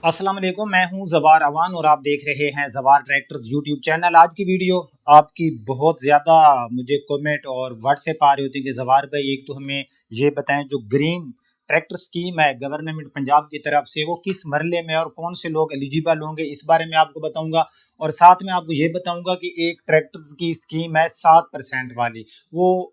अस्सलाम वालेकुम, मैं हूं जवार अवान और आप देख रहे हैं जवार ट्रैक्टर्स यूट्यूब चैनल। आज की वीडियो आपकी बहुत ज़्यादा मुझे कमेंट और व्हाट्सएप आ रही होती है कि जवार भाई एक तो हमें ये बताएं जो ग्रीन ट्रैक्टर स्कीम है गवर्नमेंट पंजाब की तरफ से वो किस मरले में और कौन से लोग एलिजिबल होंगे, इस बारे में आपको बताऊंगा। और साथ में आपको ये बताऊंगा कि एक ट्रैक्टर्स की स्कीम है 7% वाली, वो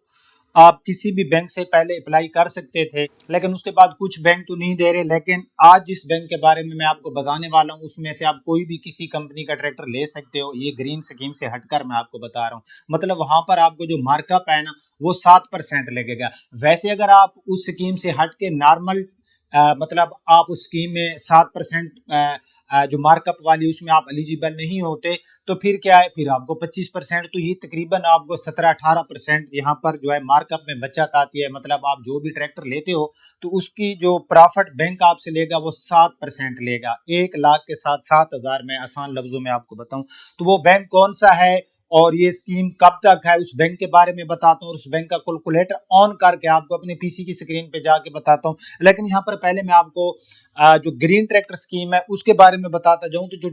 आप किसी भी बैंक से पहले अप्लाई कर सकते थे लेकिन उसके बाद कुछ बैंक तो नहीं दे रहे। लेकिन आज जिस बैंक के बारे में मैं आपको बताने वाला हूं उसमें से आप कोई भी किसी कंपनी का ट्रैक्टर ले सकते हो। ये ग्रीन स्कीम से हटकर मैं आपको बता रहा हूं, मतलब वहां पर आपको जो मार्कअप है ना वो 7% लगेगा। वैसे अगर आप उस स्कीम से हट के नॉर्मल मतलब आप उस स्कीम में 7% जो मार्कअप वाली उसमें आप एलिजिबल नहीं होते तो फिर क्या है, फिर आपको 25%, तो ये तकरीबन आपको 17-18% यहाँ पर जो है मार्कअप में बचत आती है। मतलब आप जो भी ट्रैक्टर लेते हो तो उसकी जो प्रॉफिट बैंक आपसे लेगा वो 7% लेगा। 1 लाख के साथ 7,000 में आसान लफ्जों में आपको बताऊं तो वो बैंक कौन सा है और ये स्कीम कब तक है उस बैंक के बारे में बताता हूँ, और उस बैंक का कैलकुलेटर ऑन करके आपको अपने पीसी की स्क्रीन पे जाके बताता हूँ। लेकिन यहाँ पर पहले मैं आपको जो ग्रीन ट्रैक्टर स्कीम है उसके बारे में बताता जाऊं। तो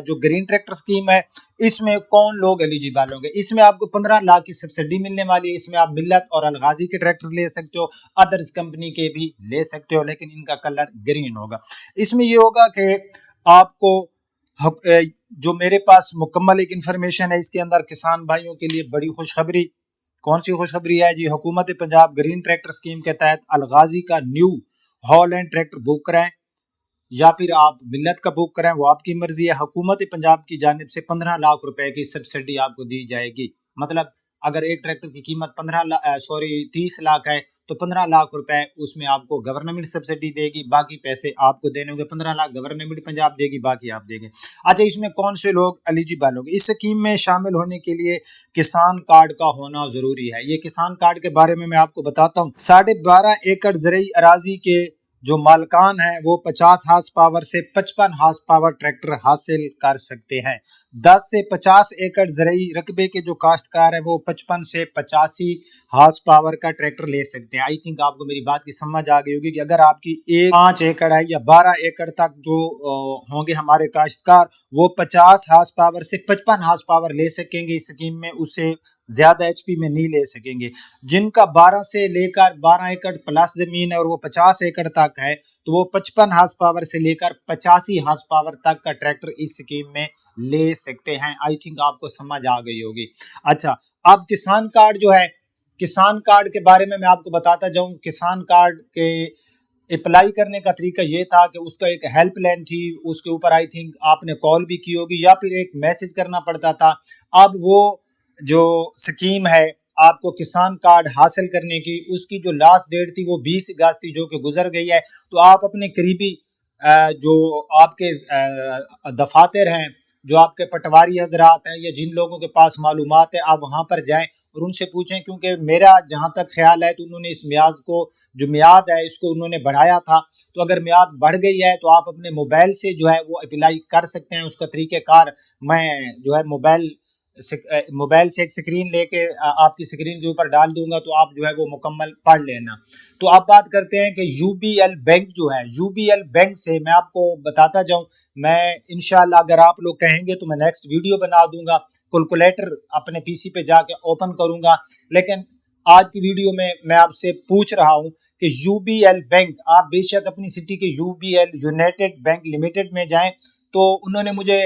जो ग्रीन ट्रैक्टर स्कीम है इसमें कौन लोग एलिजिबल होंगे, इसमें आपको 15 लाख की सब्सिडी मिलने वाली है। इसमें आप मिल्लत और अलगाजी के ट्रैक्टर्स ले सकते हो, अदर्स कंपनी के भी ले सकते हो, लेकिन इनका कलर ग्रीन होगा। इसमें ये होगा कि आपको जो मेरे पास मुकम्मल एक इन्फॉर्मेशन है इसके अंदर किसान भाइयों के लिए बड़ी खुशखबरी। कौन सी खुशखबरी है जी? हुकूमत पंजाब ग्रीन ट्रैक्टर स्कीम के तहत अलगाजी का न्यू हॉलैंड ट्रैक्टर बुक कराएं या फिर आप मिल्लत का बुक कराएं, वो आपकी मर्जी है। हुकूमत पंजाब की जानिब से 15 लाख रुपए की सब्सिडी आपको दी जाएगी। मतलब अगर एक ट्रैक्टर की कीमत 30 लाख है तो 15 लाख रुपए उसमें आपको गवर्नमेंट सब्सिडी देगी, बाकी पैसे आपको देने होंगे। 15 लाख गवर्नमेंट पंजाब देगी, बाकी आप देंगे। अच्छा, इसमें कौन से लोग एलिजिबल होंगे? इस स्कीम में शामिल होने के लिए किसान कार्ड का होना जरूरी है। ये किसान कार्ड के बारे में मैं आपको बताता हूँ। 12.5 एकड़ ज़रई अराजी के जो मालकान हैं वो 50 हार्स पावर से 55 हार्स पावर ट्रैक्टर हासिल कर सकते हैं। 10 से 50 एकड़ ज़रई रकबे के जो काश्तकार हैं वो 55 से 85 हार्स पावर का ट्रैक्टर ले सकते हैं। आई थिंक आपको मेरी बात की समझ आ गई होगी कि अगर आपकी 5 एकड़ है या 12 एकड़ तक जो होंगे हमारे काश्तकार वो 50 हार्स पावर से 55 हार्स पावर ले सकेंगे इस स्कीम में, उससे ज्यादा एचपी में नहीं ले सकेंगे। जिनका 12 से लेकर 12 एकड़ प्लस जमीन है और वो 50 एकड़ तक है तो वो 55 हार्स पावर से लेकर 85 हार्स पावर तक का ट्रैक्टर इस स्कीम में ले सकते हैं। आई थिंक आपको समझ आ गई होगी। अच्छा, अब किसान कार्ड जो है, किसान कार्ड के बारे में मैं आपको बताता जाऊं। किसान कार्ड के अप्लाई करने का तरीका ये था कि उसका एक हेल्पलाइन थी, उसके ऊपर आई थिंक आपने कॉल भी की होगी या फिर एक मैसेज करना पड़ता था। अब वो जो स्कीम है आपको किसान कार्ड हासिल करने की, उसकी जो लास्ट डेट थी वो 20 अगस्त थी जो कि गुजर गई है। तो आप अपने करीबी जो आपके दफातर हैं, जो आपके पटवारी हजरात हैं या जिन लोगों के पास मालूमात है, आप वहां पर जाएं और उनसे पूछें। क्योंकि मेरा जहां तक ख्याल है तो उन्होंने इस म्याद को, जो म्याद है इसको उन्होंने बढ़ाया था। तो अगर म्याद बढ़ गई है तो आप अपने मोबाइल से जो है वो अप्लाई कर सकते हैं। उसका तरीक़ेकार मैं जो है मोबाइल से एक स्क्रीन लेके आपकी स्क्रीन के ऊपर डाल दूंगा, तो आप जो है वो मुकम्मल पढ़ लेना। तो आप बात करते हैं कि यूबीएल बैंक जो है, यूबीएल बैंक से मैं आपको बताता जाऊं। मैं इंशाल्लाह अगर आप लोग कहेंगे तो मैं नेक्स्ट वीडियो बना दूंगा, कैलकुलेटर अपने पीसी पे जाके ओपन करूंगा। लेकिन आज की वीडियो में मैं आपसे पूछ रहा हूं कि यूबीएल बैंक, आप बेशक अपनी सिटी के यूबीएल यूनाइटेड बैंक लिमिटेड में जाएं। तो उन्होंने मुझे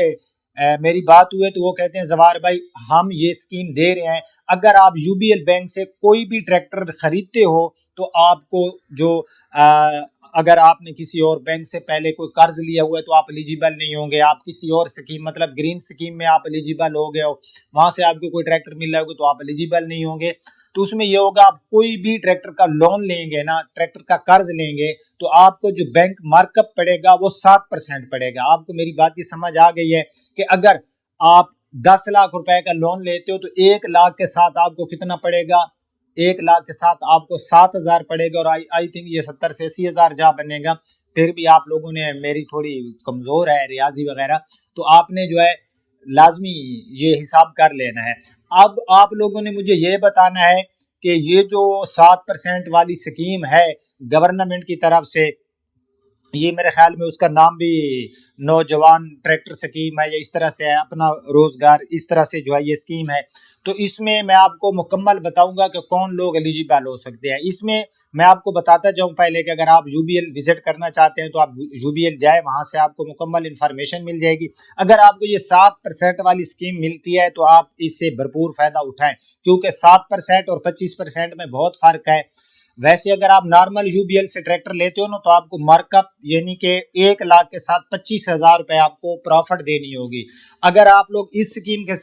मेरी बात हुई तो वो कहते हैं जवार भाई हम ये स्कीम दे रहे हैं, अगर आप यूबीएल बैंक से कोई भी ट्रैक्टर खरीदते हो तो आपको जो अगर आपने किसी और बैंक से पहले कोई कर्ज लिया हुआ है तो आप एलिजिबल नहीं होंगे। आप किसी और स्कीम मतलब ग्रीन स्कीम में आप एलिजिबल हो गए हो, वहां से आपको कोई ट्रैक्टर मिल रहा होगा तो आप एलिजिबल नहीं होंगे। तो उसमें ये होगा, आप कोई भी ट्रैक्टर का लोन लेंगे ना, ट्रैक्टर का कर्ज लेंगे तो आपको जो बैंक मार्कअप पड़ेगा वो 7% पड़ेगा। आपको मेरी बात की समझ आ गई है कि अगर आप 10 लाख रुपए का लोन लेते हो तो 1 लाख के साथ आपको कितना पड़ेगा? 1 लाख के साथ आपको 7,000 पड़ेगा। और आई थिंक ये 70 से 80,000 जहाँ बनेगा। फिर भी आप लोगों ने, मेरी थोड़ी कमजोर है रियाजी वगैरह, तो आपने जो है लाजमी ये हिसाब कर लेना है। अब आप लोगों ने मुझे ये बताना है कि ये जो 7% वाली स्कीम है गवर्नमेंट की तरफ से, یہ میرے خیال میں اس کا نام بھی نوجوان ٹریکٹر سکیم ہے، یا اس طرح سے ہے، اپنا روزگار اس طرح سے جو ہے یہ اسکیم ہے۔ تو اس میں میں آپ کو مکمل بتاؤں گا کہ کون لوگ ایلیجیبل ہو سکتے ہیں۔ اس میں آپ کو بتاتا جاؤں پہلے کہ اگر آپ یو بی ایل وزٹ کرنا چاہتے ہیں تو آپ یو بی ایل جائیں، وہاں سے آپ کو مکمل انفارمیشن مل جائے گی۔ اگر آپ کو یہ 7% والی اسکیم ملتی ہے تو آپ اس سے بھرپور فائدہ اٹھائیں، کیونکہ 7% اور 25% میں بہت فرق ہے۔ ویسے اگر آپ نارمل یو بی ایل سے ٹریکٹر لیتے ہو نا تو آپ کو مارک اپ یعنی کہ 1 لاکھ کے ساتھ 25,000 روپے آپ کو پروفٹ دینی ہوگی۔ اگر آپ لوگ اس اسکیم کے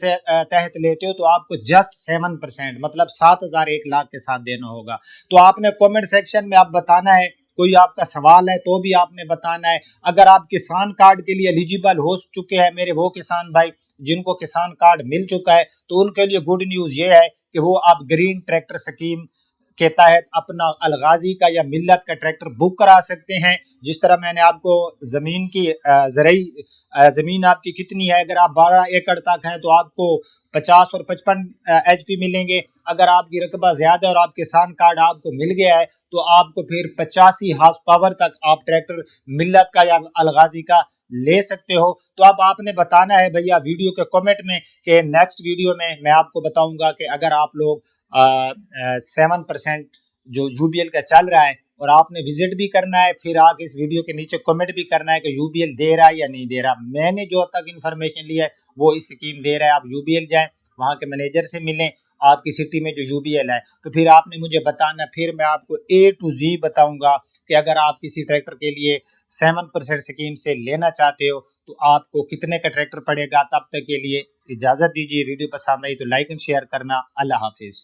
تحت لیتے ہو تو آپ کو جسٹ 7%، مطلب 7,000 1 لاکھ کے ساتھ دینا ہوگا۔ تو آپ نے کومنٹ سیکشن میں آپ بتانا ہے، کوئی آپ کا سوال ہے تو بھی آپ نے بتانا ہے۔ اگر آپ کسان کارڈ کے لیے ایلیجیبل ہو چکے ہیں، میرے وہ کسان بھائی جن کو کسان کارڈ مل چکا ہے، تو ان کے لیے گڈ نیوز یہ ہے کہ وہ آپ گرین ٹریکٹر سکیم کے تحت اپنا الغازی کا یا ملت کا ٹریکٹر بک کرا سکتے ہیں۔ جس طرح میں نے آپ کو زمین کی زرعی زمین آپ کی کتنی ہے، اگر آپ 12 ایکڑ تک ہیں تو آپ کو 50 اور 55 ایچ پی ملیں گے۔ اگر آپ کی رقبہ زیادہ ہے اور آپ کسان کارڈ آپ کو مل گیا ہے تو آپ کو پھر 85 ہارس پاور تک آپ ٹریکٹر ملت کا یا الغازی کا لے سکتے ہو۔ تو اب آپ نے بتانا ہے بھیا ویڈیو کے کمنٹ میں کہ نیکسٹ ویڈیو میں آپ کو بتاؤں گا کہ اگر آپ لوگ 7% جو یو بی ایل کا چل رہا ہے اور آپ نے وزٹ بھی کرنا ہے، پھر آ کے اس ویڈیو کے نیچے کمنٹ بھی کرنا ہے کہ یو بی ایل دے رہا ہے یا نہیں دے رہا۔ میں نے جو تک انفارمیشن لی ہے وہ اس اسکیم دے رہا ہے۔ آپ یو بی ایل جائیں، وہاں کے مینیجر سے ملیں، آپ کی سٹی میں جو یو بی ایل ہے، تو پھر آپ نے مجھے بتانا، پھر میں آپ کو A to Z بتاؤں گا کہ اگر آپ کسی ٹریکٹر کے لیے 7% سکیم سے لینا چاہتے ہو تو آپ کو کتنے کا ٹریکٹر پڑے گا۔ تب تک کے لیے اجازت دیجیے، ویڈیو پسند آئی تو لائک اینڈ شیئر کرنا۔ اللہ حافظ۔